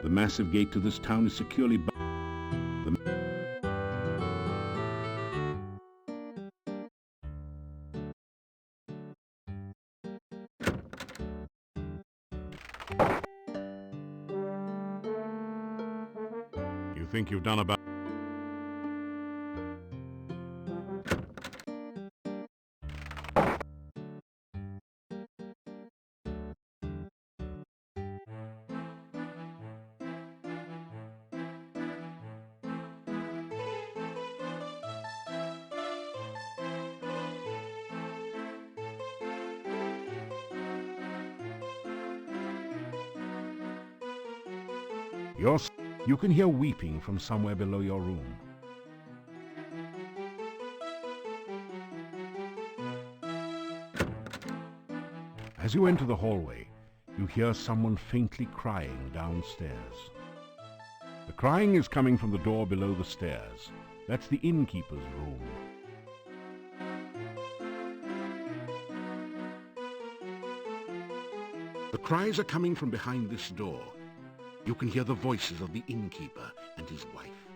The massive gate to this town is securely bound. You think you've done about... You can hear weeping from somewhere below your room. As you enter the hallway, you hear someone faintly crying downstairs. The crying is coming from the door below the stairs. That's the innkeeper's room. The cries are coming from behind this door. You can hear the voices of the innkeeper and his wife.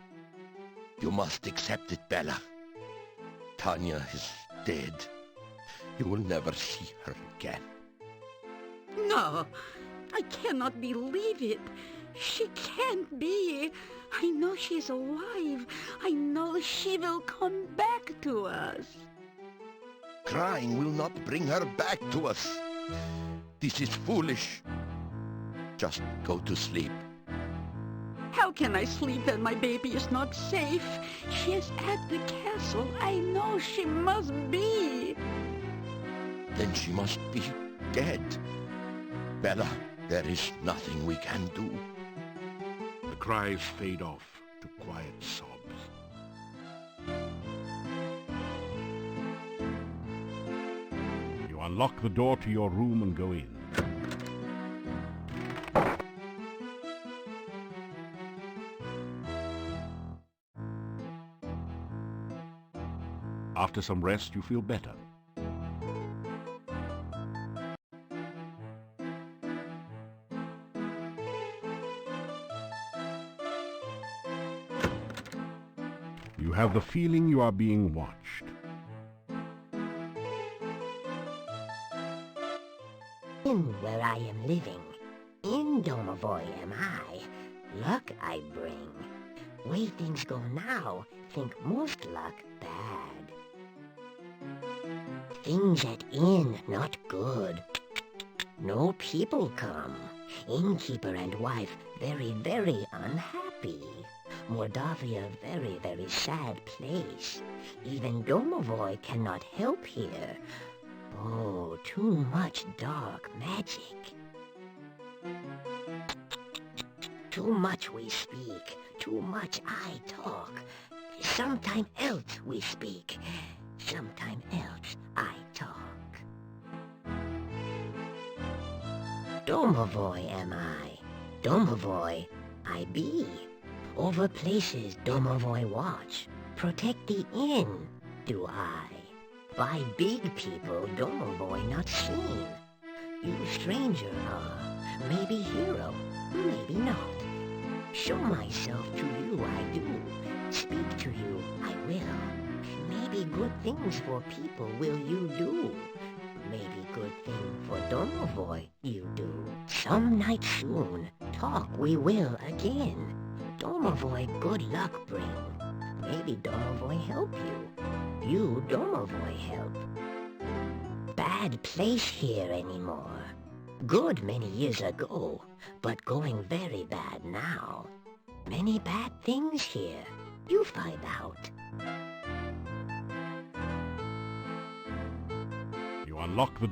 You must accept it, Bella. Tanya is dead. You will never see her again. No, I cannot believe it. She can't be. I know she's alive. I know she will come back to us. Crying will not bring her back to us. This is foolish. Just go to sleep. How can I sleep when my baby is not safe? She is at the castle. I know she must be. Then she must be dead. Bella, there is nothing we can do. The cries fade off to quiet sobs. You unlock the door to your room and go in. After some rest, you feel better. You have the feeling you are being watched. In where I am living, in Domovoy am I. Luck I bring. Way things go now, think most luck bad. Things at inn not good. No people come. Innkeeper and wife very, very unhappy. Mordavia very, very sad place. Even Domovoy cannot help here. Oh, too much dark magic. Too much we speak, too much I talk. Sometime else we speak, sometime else I talk. Domovoy am I, Domovoy I be. Over places Domovoy watch, protect the inn, do I. By big people Domovoy not seen. You stranger are, maybe hero, maybe not. Show myself to you I do, speak to you I will. Maybe good things for people will you do. Maybe good thing for Domovoy you do. Some night soon, talk we will again. Domovoy good luck bring. Maybe Domovoy help you. You Domovoy help. Bad place here anymore. Good many years ago, but going very bad now. Many bad things here. You find out. You unlock the...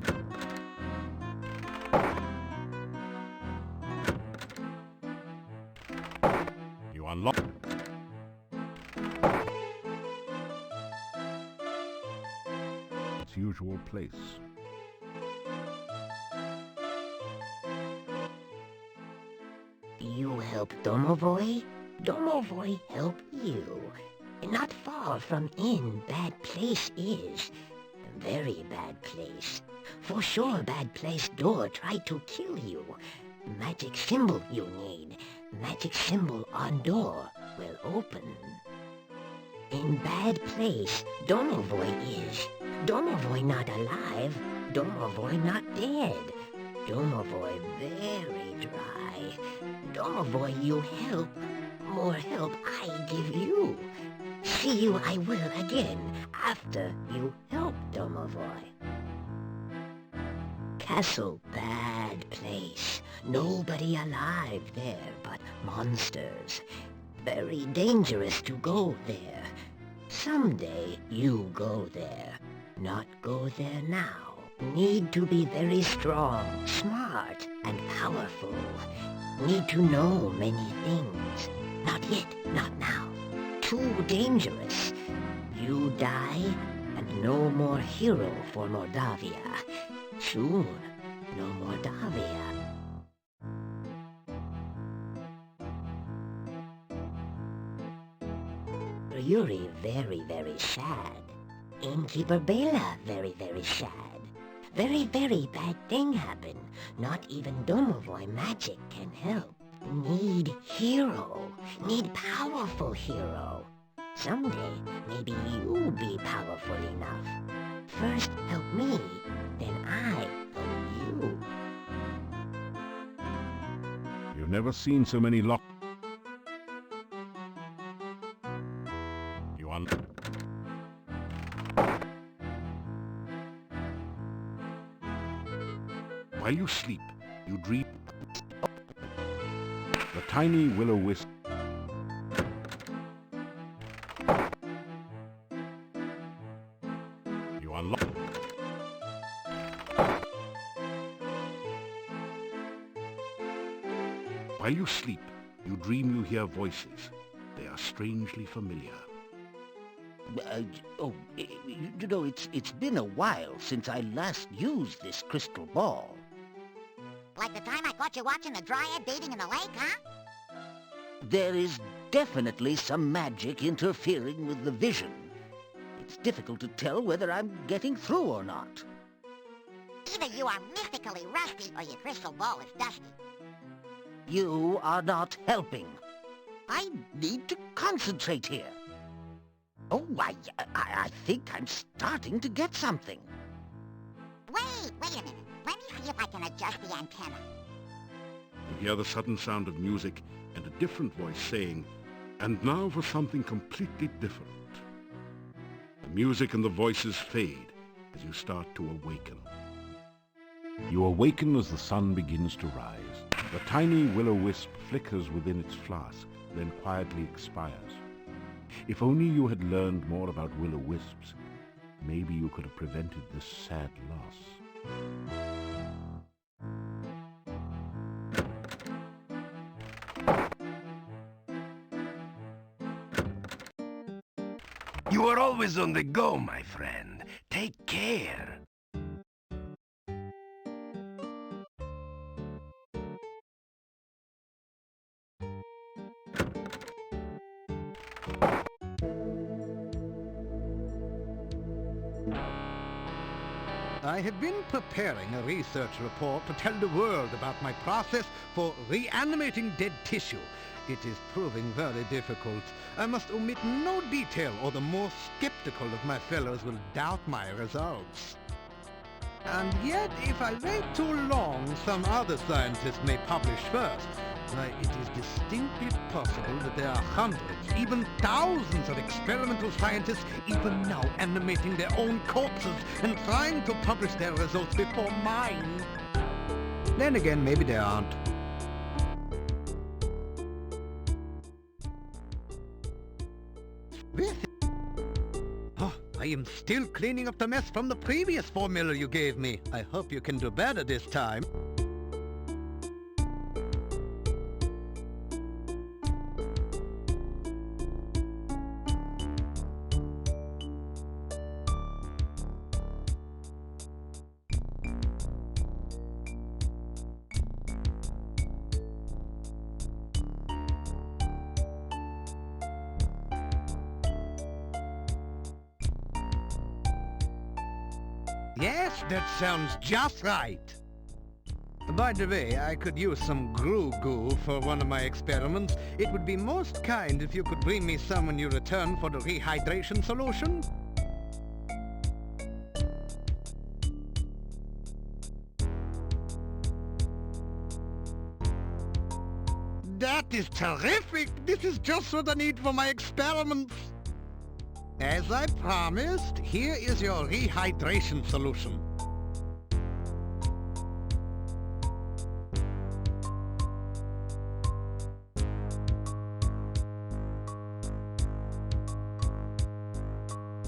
You unlock... its usual place. You help Domovoy, Domovoy help you. Not far from inn bad place is. Very bad place. For sure bad place door try to kill you. magic symbol you need. Magic symbol on door will open. In bad place, Domovoy is. Domovoy not alive. Domovoy not dead. Domovoy very dry. Domovoy you help. More help I give you. See you I will again after you help Domovoy. Castle bad place. Nobody alive there but monsters. Very dangerous to go there. Someday you go there. Not go there now. Need to be very strong, smart, and powerful. Need to know many things. Not yet, not now. Too dangerous. You die, and no more hero for Mordavia. Soon, no Mordavia. Yuri very, very sad. Innkeeper Bela very, very sad. Very, very bad thing happen. Not even Domovoy magic can help. Need hero. Need powerful hero. Someday, maybe you be powerful enough. First help me, then I help you. You've never seen so many lock... You un... While you sleep, you dream... The tiny will-o-wisp... You unlock... While you sleep, you dream you hear voices. They are strangely familiar. You know, it's been a while since I last used this crystal ball. Like the time I caught you watching a dryad bathing in the lake, huh? There is definitely some magic interfering with the vision. It's difficult to tell whether I'm getting through or not. Either you are mystically rusty or your crystal ball is dusty. You are not helping. I need to concentrate here. Oh, I think I'm starting to get something. Wait a minute. Let me see if I can adjust the antenna. You hear the sudden sound of music and a different voice saying, "And now for something completely different." The music and the voices fade as you start to awaken. You awaken as the sun begins to rise. The tiny will-o-wisp flickers within its flask, then quietly expires. If only you had learned more about will-o-wisps, maybe you could have prevented this sad loss. You are always on the go, my friend. Take care. I have been preparing a research report to tell the world about my process for reanimating dead tissue. It is proving very difficult. I must omit no detail, or the more skeptical of my fellows will doubt my results. And yet, if I wait too long, some other scientists may publish first. Why, it is distinctly possible that there are hundreds, even thousands of experimental scientists even now animating their own corpses and trying to publish their results before mine. Then again, maybe there aren't. Oh, I am still cleaning up the mess from the previous formula you gave me. I hope you can do better this time. Yes, that sounds just right. By the way, I could use some glue goo for one of my experiments. It would be most kind if you could bring me some when you return for the rehydration solution. That is terrific! This is just what I need for my experiments. As I promised, here is your rehydration solution.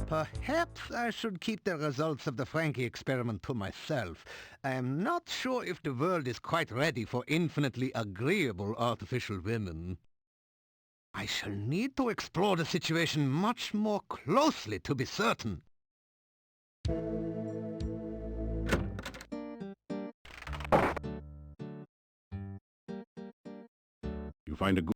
Perhaps I should keep the results of the Frankie experiment to myself. I am not sure if the world is quite ready for infinitely agreeable artificial women. I shall need to explore the situation much more closely to be certain. You find a good...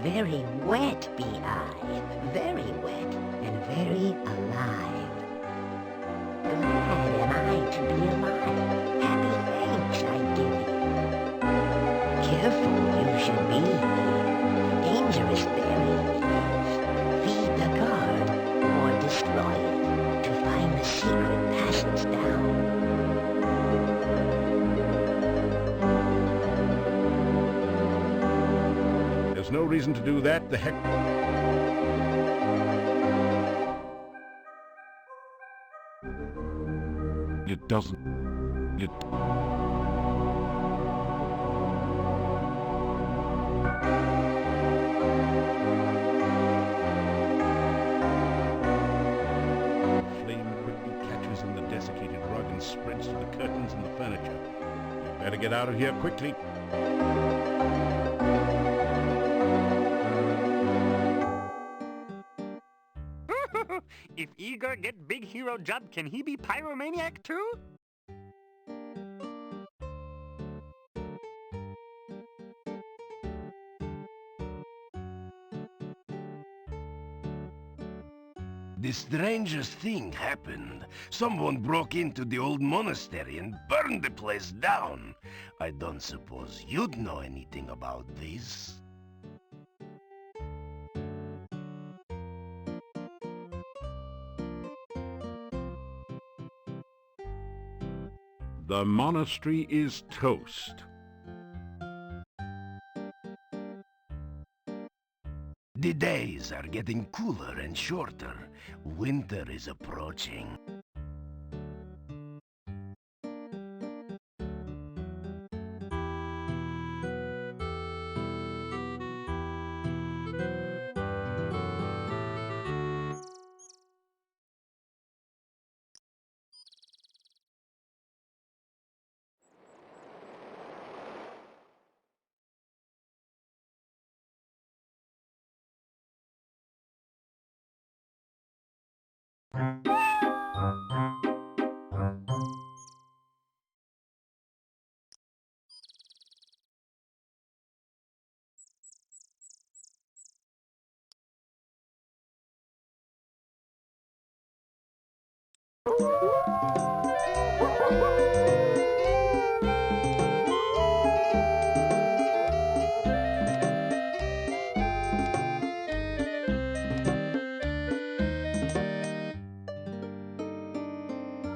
Very wet, B.I. Very wet and very alive. Glad am I to be alive. Happy thanks I give you. Careful you should be here. Dangerous berry is. Feed the guard or destroy it to find the secret passage down. There's no reason to do that. The heck... It doesn't... It... Flame quickly catches in the desiccated rug and spreads to the curtains and the furniture. You better get out of here quickly. If Igor get big hero job, can he be pyromaniac too? The strangest thing happened. Someone broke into the old monastery and burned the place down. I don't suppose you'd know anything about this. The monastery is toast. The days are getting cooler and shorter. Winter is approaching.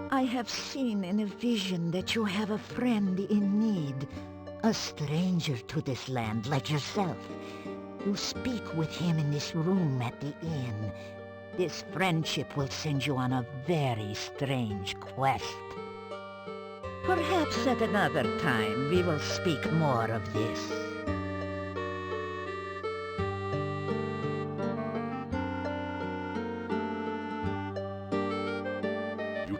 I have seen in a vision that you have a friend in need, a stranger to this land like yourself. You speak with him in this room at the inn. This friendship will send you on a very strange quest. Perhaps at another time we will speak more of this.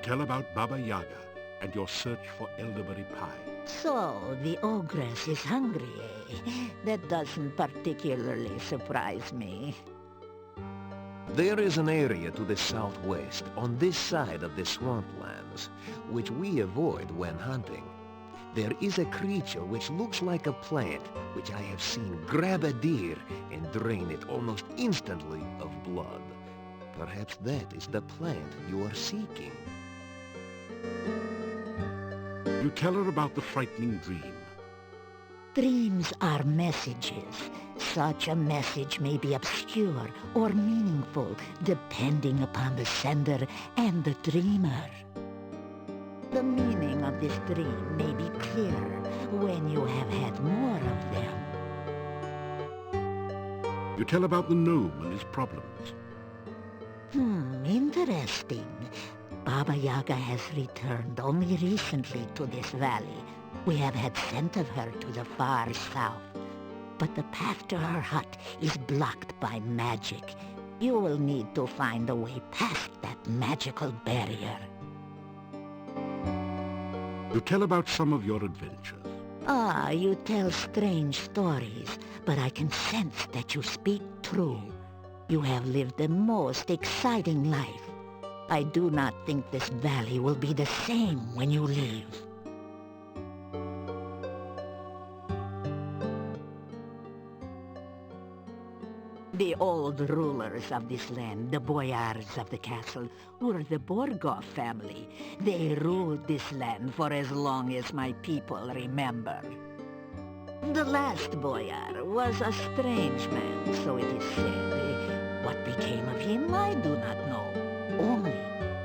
Tell about Baba Yaga and your search for Elderberry Pie. So, the ogress is hungry, eh? That doesn't particularly surprise me. There is an area to the southwest, on this side of the swamplands, which we avoid when hunting. There is a creature which looks like a plant, which I have seen grab a deer and drain it almost instantly of blood. Perhaps that is the plant you are seeking. You tell her about the frightening dream. Dreams are messages. Such a message may be obscure or meaningful, depending upon the sender and the dreamer. The meaning of this dream may be clearer when you have had more of them. You tell about the gnome and his problems. Interesting. Baba Yaga has returned only recently to this valley. We have had scent of her to the far south, but the path to her hut is blocked by magic. You will need to find a way past that magical barrier. You tell about some of your adventures. You tell strange stories, but I can sense that you speak true. You have lived the most exciting life. I do not think this valley will be the same when you leave. The old rulers of this land, the boyars of the castle, were the Borgov family. They ruled this land for as long as my people remember. The last boyar was a strange man, so it is said. What became of him, I do not know. Only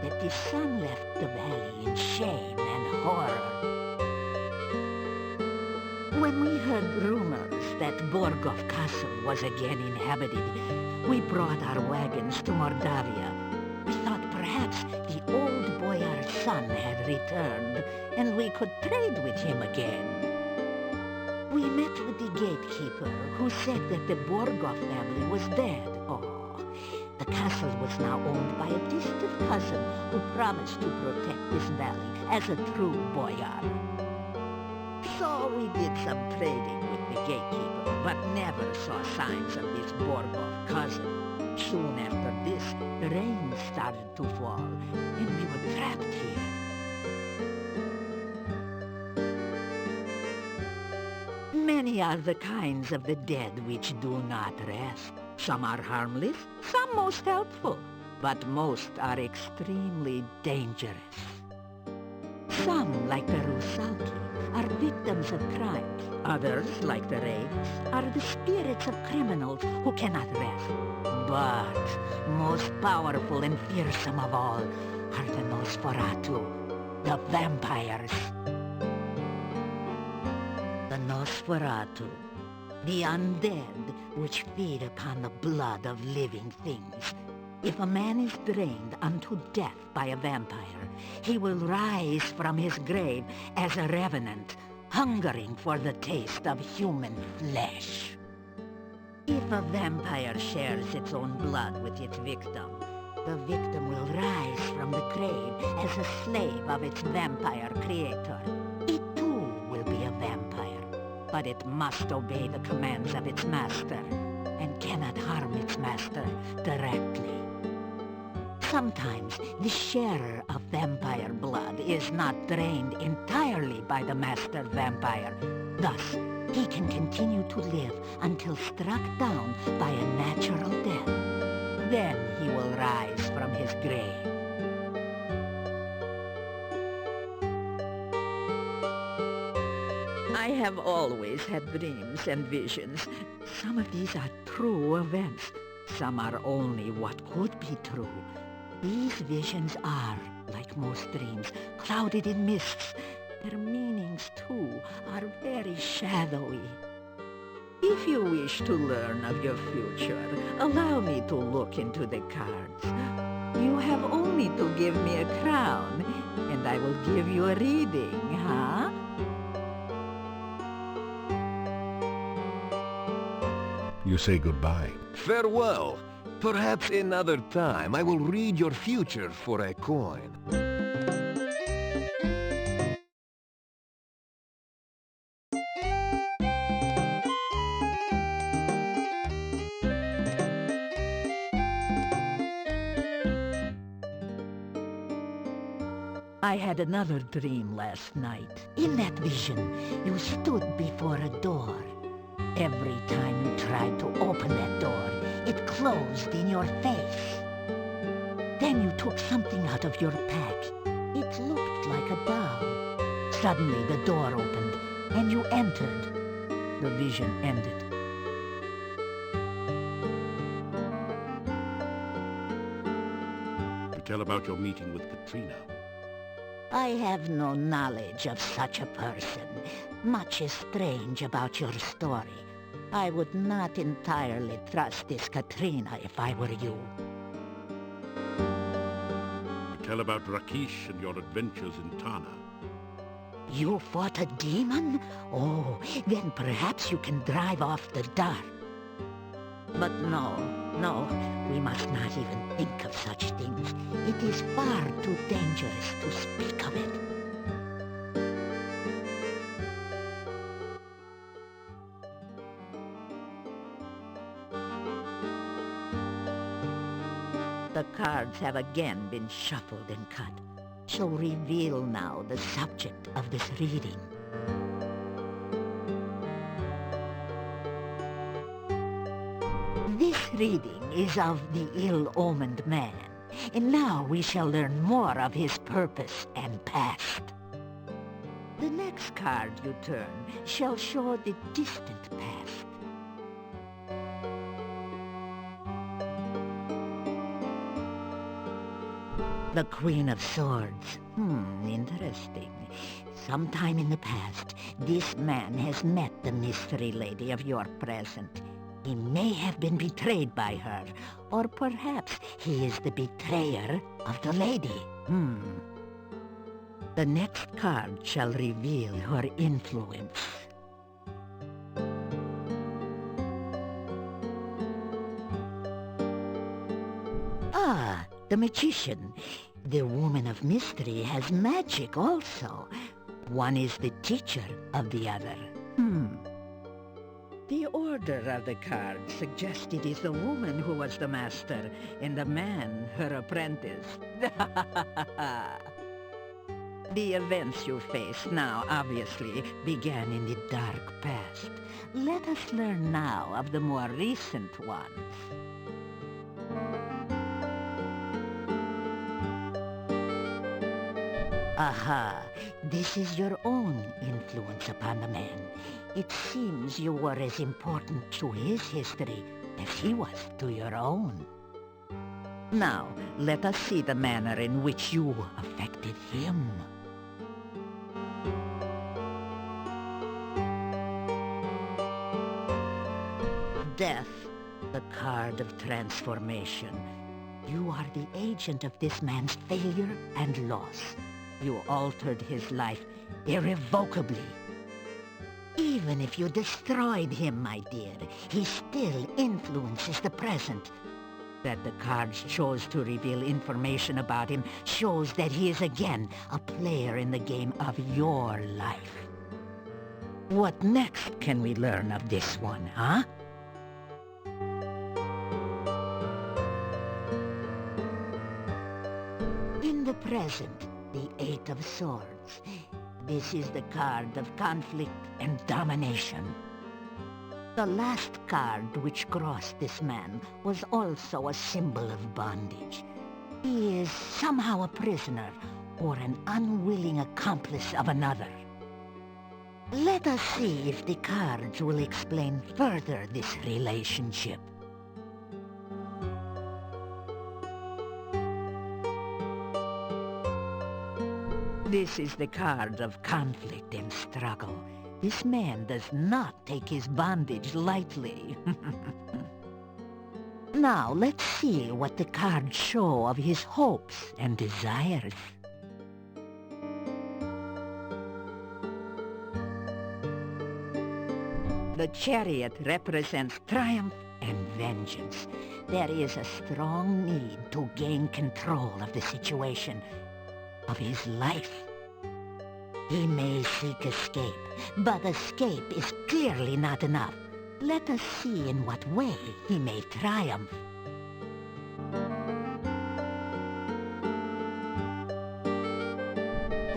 that the son left the valley in shame and horror. When we heard rumors that Borgov Castle was again inhabited, we brought our wagons to Mordavia. We thought perhaps the old boyar's son had returned, and we could trade with him again. We met with the gatekeeper, who said that the Borgov family was dead. The castle was now owned by a distant cousin who promised to protect this valley as a true boyar. So we did some trading with the gatekeeper, but never saw signs of this Borgov cousin. Soon after this, the rain started to fall, and we were trapped here. Many are the kinds of the dead which do not rest. Some are harmless, some most helpful, but most are extremely dangerous. Some, like the Rusalki, are victims of crimes. Others, like the Wraiths, are the spirits of criminals who cannot rest. But most powerful and fearsome of all are the Nosferatu, the vampires. The Nosferatu, the undead which feed upon the blood of living things. If a man is drained unto death by a vampire, he will rise from his grave as a revenant, hungering for the taste of human flesh. If a vampire shares its own blood with its victim, the victim will rise from the grave as a slave of its vampire creator. It too will be a vampire, but it must obey the commands of its master, and cannot harm its master directly. Sometimes the sharer of vampire blood is not drained entirely by the master vampire. Thus, he can continue to live until struck down by a natural death. Then he will rise from his grave. I have always had dreams and visions. Some of these are true events. Some are only what could be true. These visions are, like most dreams, clouded in mists. Their meanings, too, are very shadowy. If you wish to learn of your future, allow me to look into the cards. You have only to give me a crown, and I will give you a reading, huh? You say goodbye. Farewell. Perhaps another time I will read your future for a coin. I had another dream last night. In that vision, you stood before a door. Every time you tried to open that door, it closed in your face. Then you took something out of your pack. It looked like a doll. Suddenly the door opened, and you entered. The vision ended. To tell about your meeting with Katrina. I have no knowledge of such a person. Much is strange about your story. I would not entirely trust this Katrina if I were you. To tell about Rakesh and your adventures in Tana. You fought a demon? Oh, then perhaps you can drive off the dark. But no, we must not even think of such things. It is far too dangerous to speak of it. The cards have again been shuffled and cut. So reveal now the subject of this reading. This reading is of the ill-omened man, and now we shall learn more of his purpose and past. The next card you turn shall show the distant past. The Queen of Swords. Interesting. Sometime in the past, this man has met the mystery lady of your present. He may have been betrayed by her, or perhaps he is the betrayer of the lady. The next card shall reveal her influence. Ah, the magician. The woman of mystery has magic also. One is the teacher of the other. The order of the cards suggests it is the woman who was the master, and the man her apprentice. The events you face now obviously began in the dark past. Let us learn now of the more recent ones. Aha, this is your own influence upon the man. It seems you were as important to his history as he was to your own. Now, let us see the manner in which you affected him. Death, the card of transformation. You are the agent of this man's failure and loss. You altered his life irrevocably. Even if you destroyed him, my dear, he still influences the present. That the cards chose to reveal information about him shows that he is again a player in the game of your life. What next can we learn of this one, huh? In the present, the Eight of Swords. This is the card of conflict and domination. The last card which crossed this man was also a symbol of bondage. He is somehow a prisoner or an unwilling accomplice of another. Let us see if the cards will explain further this relationship. This is the card of conflict and struggle. This man does not take his bondage lightly. Now, let's see what the cards show of his hopes and desires. The Chariot represents triumph and vengeance. There is a strong need to gain control of the situation, of his life. He may seek escape, but escape is clearly not enough. Let us see in what way he may triumph.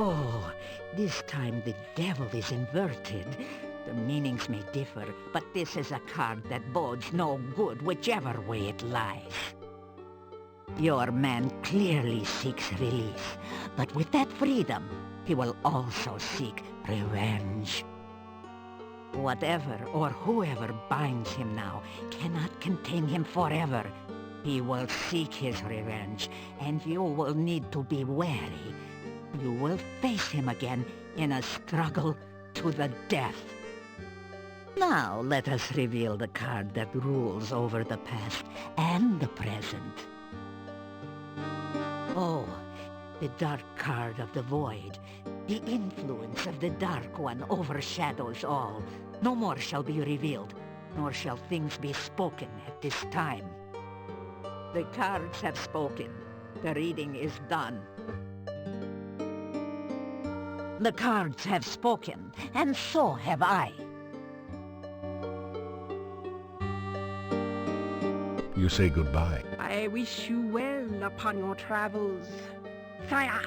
Oh, this time the devil is inverted. The meanings may differ, but this is a card that bodes no good whichever way it lies. Your man clearly seeks release, but with that freedom, he will also seek revenge. Whatever or whoever binds him now cannot contain him forever. He will seek his revenge, and you will need to be wary. You will face him again in a struggle to the death. Now let us reveal the card that rules over the past and the present. Oh, the dark card of the void. The influence of the Dark One overshadows all. No more shall be revealed, nor shall things be spoken at this time. The cards have spoken. The reading is done. The cards have spoken, and so have I. You say goodbye. I wish you well upon your travels, sire.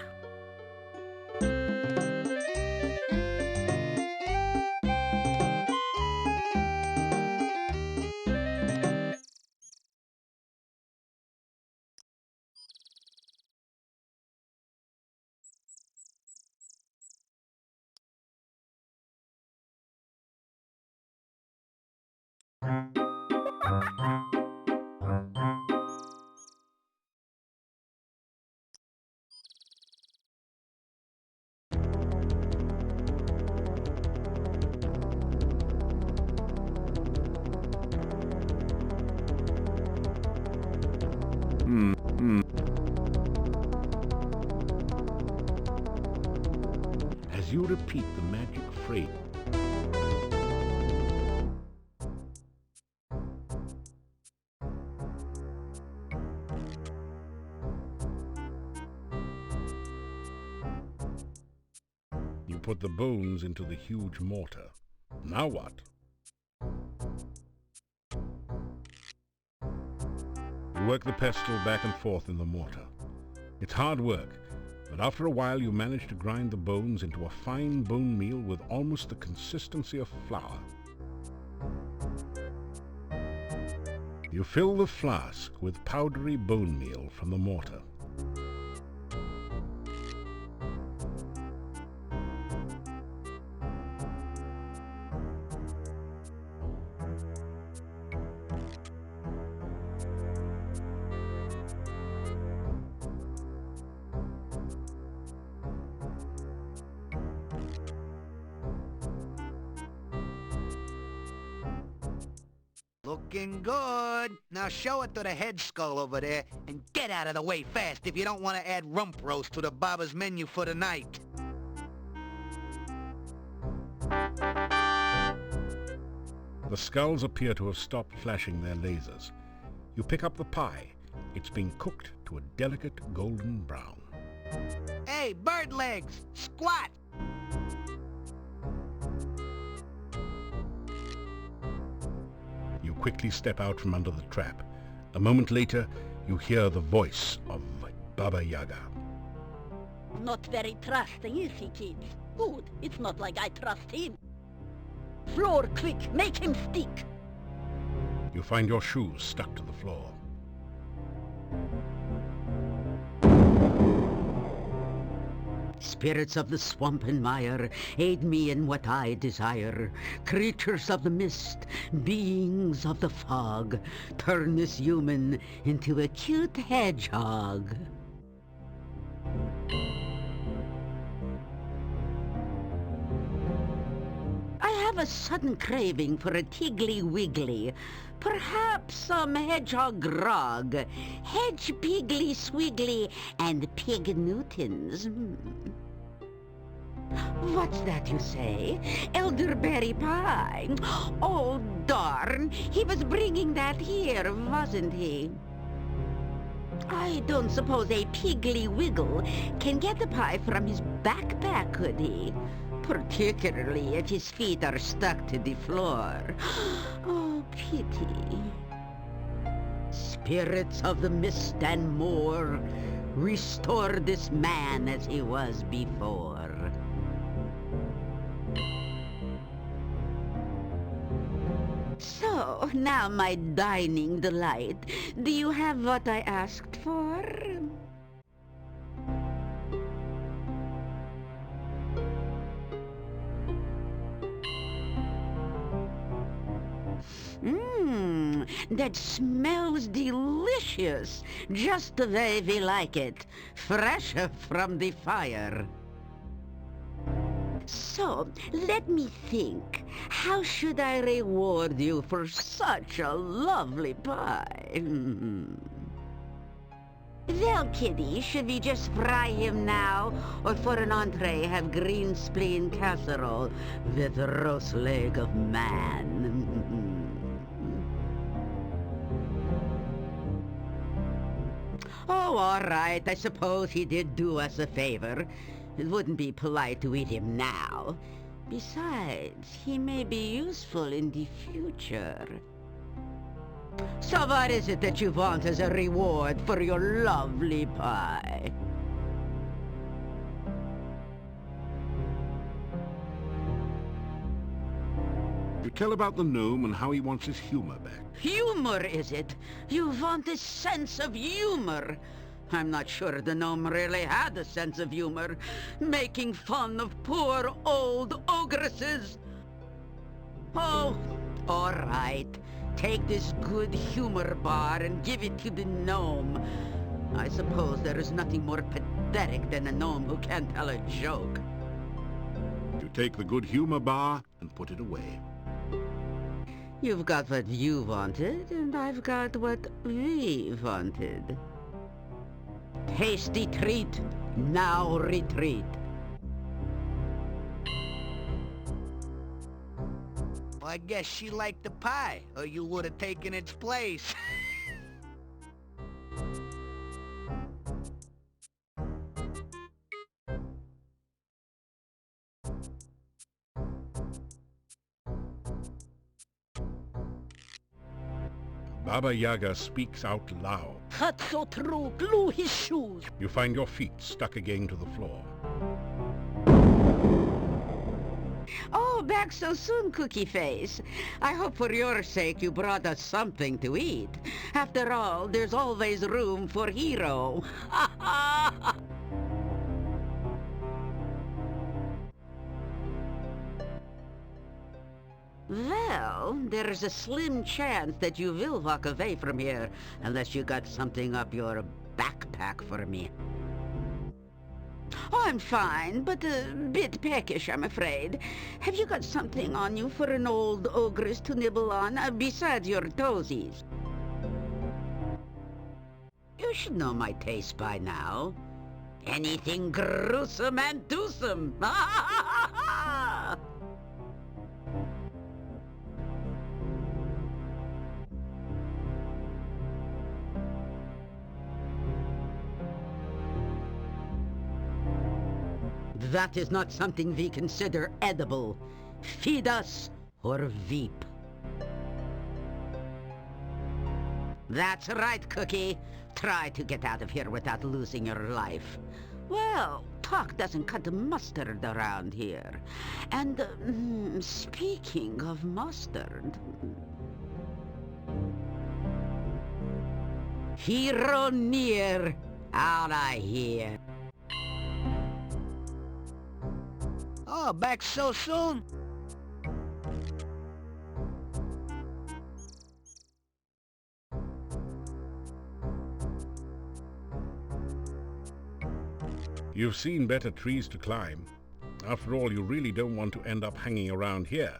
As you repeat the magic phrase, you put the bones into the huge mortar. Now what? You work the pestle back and forth in the mortar. It's hard work, but after a while you manage to grind the bones into a fine bone meal with almost the consistency of flour. You fill the flask with powdery bone meal from the mortar. Looking good. Now show it to the head skull over there and get out of the way fast if you don't want to add rump roast to the barber's menu for the night. The skulls appear to have stopped flashing their lasers. You pick up the pie. It's being cooked to a delicate golden brown. Hey, bird legs! Squat! You quickly step out from under the trap. A moment later, you hear the voice of Baba Yaga. Not very trusting, is he, kids? Good. It's not like I trust him. Floor, quick! Make him stick! You find your shoes stuck to the floor. Spirits of the swamp and mire, aid me in what I desire. Creatures of the mist, beings of the fog, turn this human into a cute hedgehog. I have a sudden craving for a Tiggly Wiggly. Perhaps some hedgehog grog. Hedge Piggly Swiggly and Pig Newtons. What's that you say? Elderberry Pie. Oh, darn. He was bringing that here, wasn't he? I don't suppose a Piggly Wiggle can get the pie from his backpack, could he? Particularly if his feet are stuck to the floor. Oh, pity. Spirits of the mist and more, restore this man as he was before. So, now my dining delight, do you have what I asked for? That smells delicious, just the way we like it, fresh from the fire. So, let me think. How should I reward you for such a lovely pie? Well, Kitty, should we just fry him now? Or for an entree, have green spleen casserole with roast leg of man? Oh, all right. I suppose he did do us a favor. It wouldn't be polite to eat him now. Besides, he may be useful in the future. So what is it that you want as a reward for your lovely pie? You tell about the gnome and how he wants his humor back. Humor, is it? You want a sense of humor. I'm not sure the gnome really had a sense of humor, making fun of poor old ogresses. Oh, all right. Take this good humor bar and give it to the gnome. I suppose there is nothing more pathetic than a gnome who can't tell a joke. You take the good humor bar and put it away. You've got what you wanted, and I've got what we wanted. Hasty treat, now retreat. I guess she liked the pie, or you would have taken its place. Baba Yaga speaks out loud. That's so true. Glue his shoes. You find your feet stuck again to the floor. Oh, back so soon, Cookie Face. I hope for your sake you brought us something to eat. After all, there's always room for Hero. Well, there's a slim chance that you will walk away from here unless you got something up your backpack for me. Oh, I'm fine, but a bit peckish, I'm afraid. Have you got something on you for an old ogress to nibble on, besides your toesies? You should know my taste by now. Anything gruesome and doosome. That is not something we consider edible. Feed us or weep. That's right, Cookie. Try to get out of here without losing your life. Well, talk doesn't cut the mustard around here. And, speaking of mustard... Hero near, out I hear. Oh, back so soon? You've seen better trees to climb. After all, you really don't want to end up hanging around here.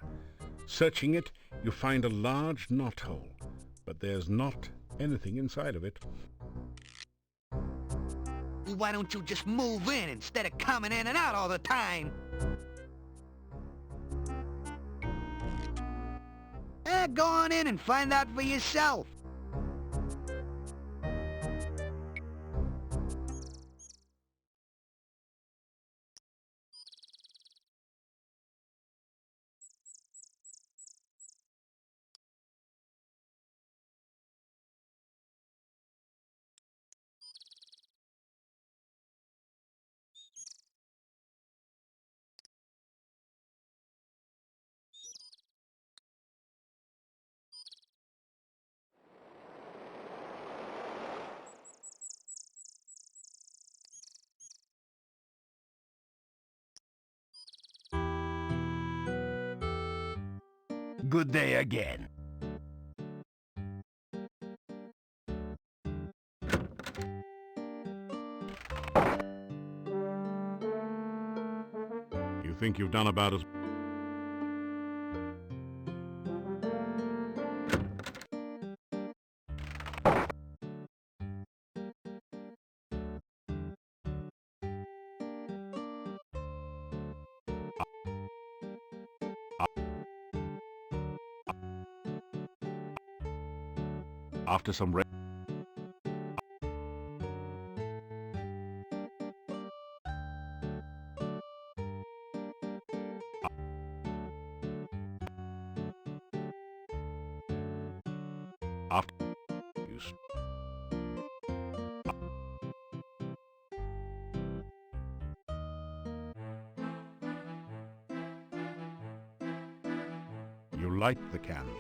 Searching it, you find a large knothole, but there's not anything inside of it. Why don't you just move in instead of coming in and out all the time? Go on in and find out for yourself. Good day again. You think you've done about as... After some after use. You light the candle.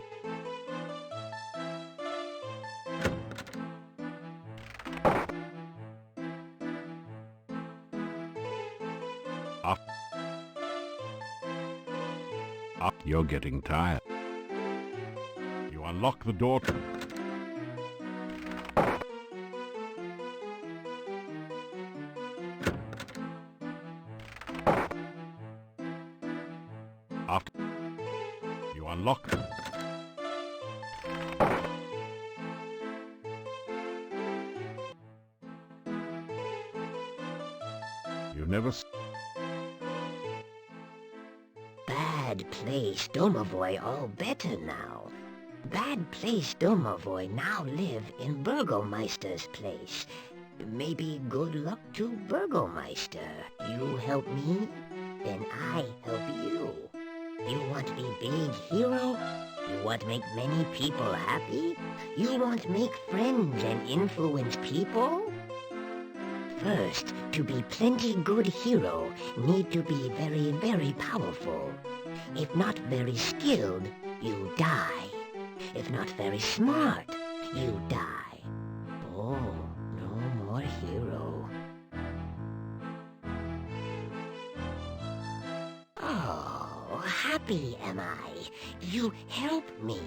You're getting tired. You unlock the door. After you unlock. You never. Bad place, Domovoy all better now. Bad place, Domovoy now live in Burgomeister's place. Maybe good luck to Burgomeister. You help me, then I help you. You want to be big hero? You want to make many people happy? You want to make friends and influence people? First, to be plenty good hero, need to be very, very powerful. If not very skilled, you die. If not very smart, you die. Oh, no more hero. Oh, happy am I. You help me.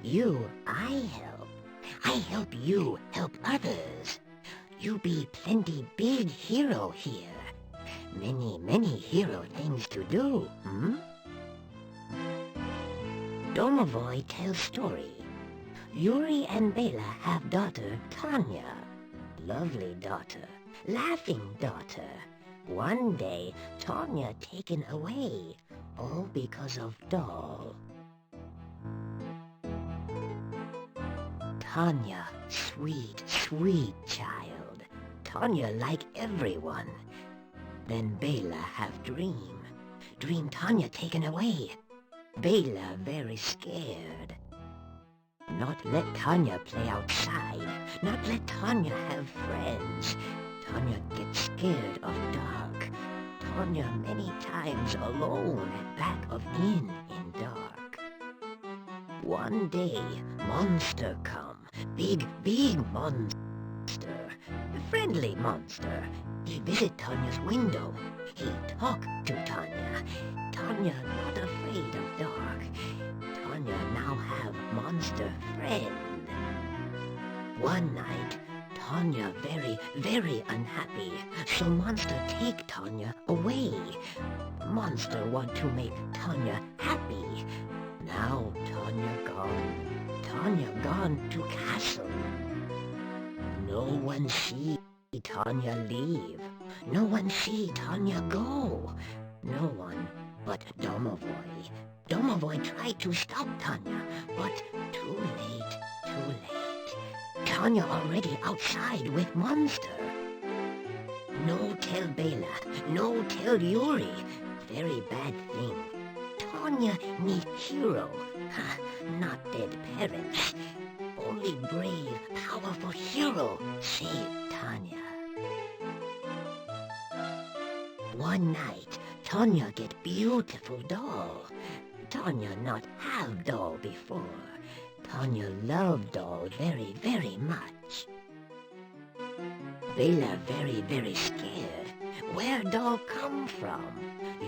You, I help. I help you help others. You be plenty big hero here. Many, many hero things to do, Domovoy tells story. Yuri and Bela have daughter Tanya. Lovely daughter, laughing daughter. One day, Tanya taken away, all because of doll. Tanya, sweet, sweet child. Tanya like everyone. Then Bela have dream. Dream Tanya taken away. Bela very scared. Not let Tanya play outside. Not let Tanya have friends. Tanya get scared of dark. Tanya many times alone at back of inn in dark. One day, monster come. Big, big monster. Friendly monster. He visit Tanya's window. He talk to Tanya. Tanya not afraid of dark. Tanya now have monster friend. One night, Tanya very, very unhappy. So monster take Tanya away. Monster want to make Tanya happy. Now Tanya gone. Tanya gone to castle. No one see Tanya leave. No one see Tanya go. No one but Domovoy. Domovoy tried to stop Tanya, but too late, too late. Tanya already outside with monster. No tell Bela, no tell Yuri. Very bad thing. Tanya need hero, not dead parents. Only brave, powerful hero save Tanya. One night, Tanya get beautiful doll. Tanya not have doll before. Tanya love doll very, very much. Bela very, very scared. Where doll come from?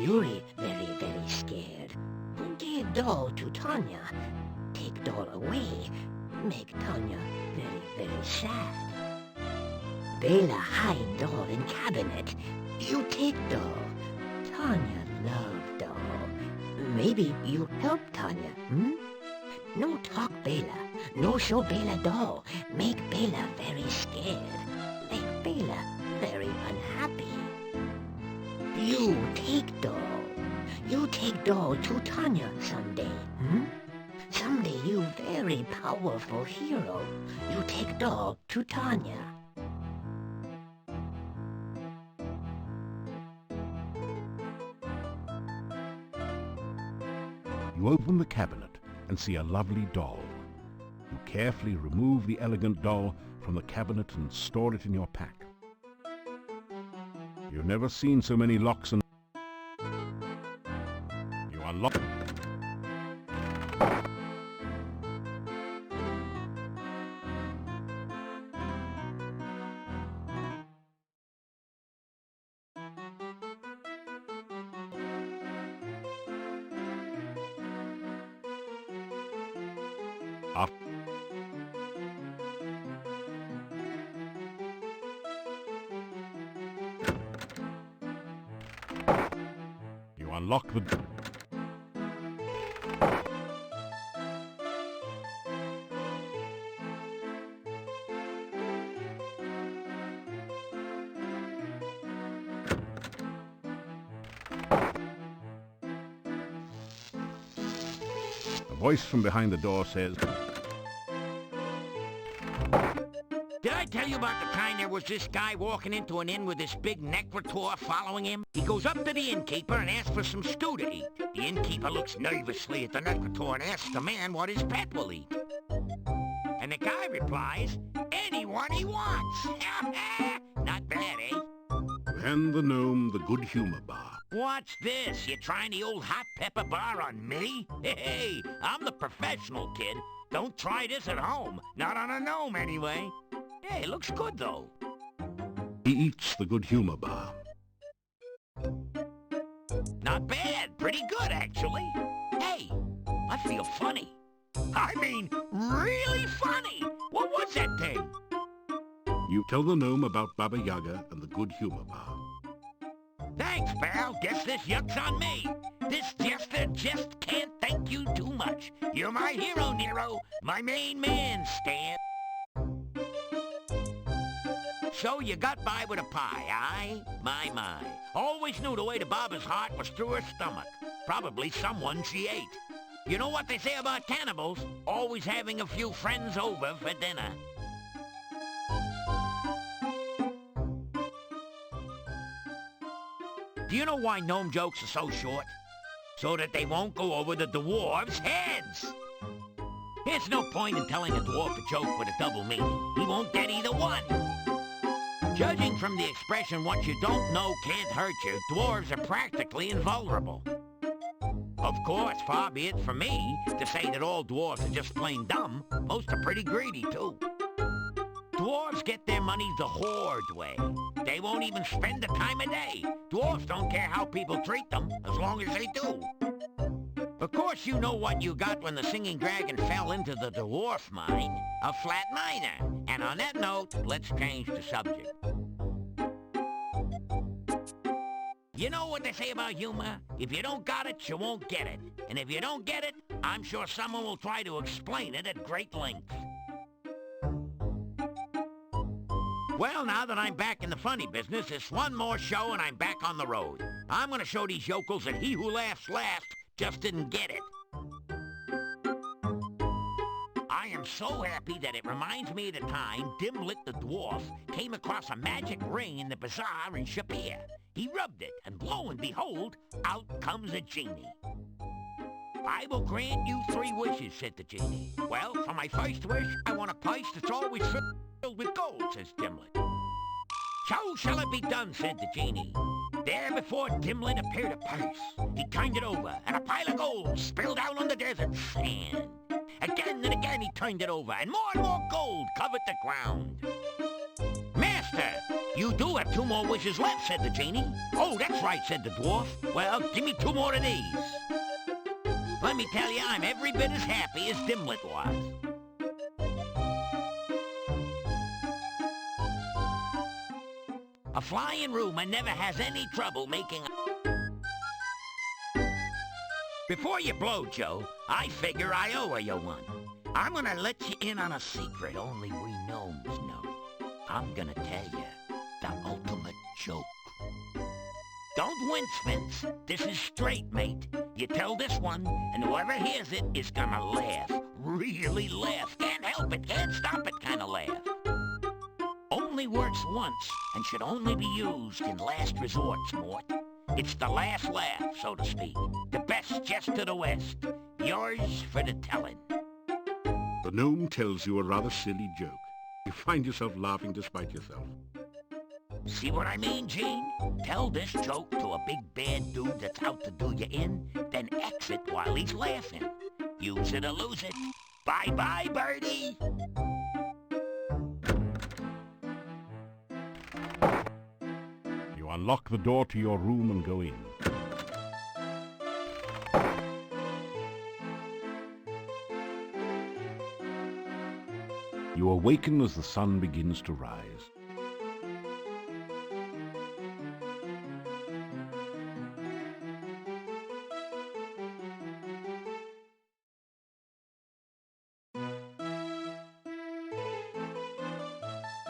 Yuri very, very scared. Who give doll to Tanya. Take doll away. Make Tanya very, very sad. Bela hide doll in cabinet. You take doll. Tanya love doll. Maybe you help Tanya, hmm? No talk Bela. No show Bela doll. Make Bela very scared. Make Bela very unhappy. You take doll. You take doll to Tanya someday, hmm? Someday you very powerful hero. You take doll to Tanya. You open the cabinet and see a lovely doll. You carefully remove the elegant doll from the cabinet and store it in your pack. You've never seen so many locks and... You unlock... You unlock the... A voice from behind the door says... Did I tell you about the time there was this guy walking into an inn with this big necrotor following him? He goes up to the innkeeper and asks for some stew to eat. The innkeeper looks nervously at the necrotor and asks the man what his pet will eat. And the guy replies, anyone he wants. Not bad, eh? And the gnome, the good humor bar. What's this? You trying the old hot pepper bar on me? Hey, I'm the professional, kid. Don't try this at home. Not on a gnome, anyway. Hey, it looks good, though. He eats the good humor bar. Not bad. Pretty good, actually. Hey, I feel funny. I mean, really funny. What was that thing? You tell the gnome about Baba Yaga and the good humor bar. Thanks, pal. Guess this yuck's on me. This jester just can't thank you too much. You're my hero, Nero. My main man, Stan. So you got by with a pie, aye? My. Always knew the way to Baba's heart was through her stomach. Probably someone she ate. You know what they say about cannibals? Always having a few friends over for dinner. Do you know why gnome jokes are so short? So that they won't go over the dwarves' heads. There's no point in telling a dwarf a joke with a double meaning. He won't get either one. Judging from the expression, what you don't know can't hurt you, dwarves are practically invulnerable. Of course, far be it from me to say that all dwarves are just plain dumb. Most are pretty greedy, too. Dwarves get their money the horde way. They won't even spend the time of day. Dwarves don't care how people treat them, as long as they do. Of course you know what you got when the singing dragon fell into the dwarf mine. A flat miner. And on that note, let's change the subject. You know what they say about humor? If you don't got it, you won't get it. And if you don't get it, I'm sure someone will try to explain it at great length. Well, now that I'm back in the funny business, it's one more show and I'm back on the road. I'm gonna show these yokels that he who laughs last just didn't get it. I am so happy that it reminds me of the time Dimlit the dwarf came across a magic ring in the bazaar in Shapir. He rubbed it, and lo and behold, out comes a genie. I will grant you 3 wishes, said the genie. Well, for my first wish, I want a purse that's always filled with gold, says Dimlit. So shall it be done, said the genie. There before Dimlit appeared a purse. He turned it over, and a pile of gold spilled out on the desert sand. Again and again he turned it over, and more gold covered the ground. Master, you do have 2 more wishes left, said the genie. Oh, that's right, said the dwarf. Well, give me 2 more of these. Let me tell you, I'm every bit as happy as Dimlet was. A flying rumor never has any trouble making Before you blow, Joe, I figure I owe you one. I'm gonna let you in on a secret only we gnomes know. I'm gonna tell you the ultimate joke. Don't wince, Vince. This is straight, mate. You tell this one, and whoever hears it is gonna laugh. Really laugh. Can't help it, can't stop it kind of laugh. Only works once, and should only be used in last resorts, Mort. It's the last laugh, so to speak. The best jest to the West. Yours for the telling. The gnome tells you a rather silly joke. You find yourself laughing despite yourself. See what I mean, Gene? Tell this joke to a big bad dude that's out to do you in, then exit while he's laughing. Use it or lose it. Bye-bye, Birdie! You unlock the door to your room and go in. You awaken as the sun begins to rise.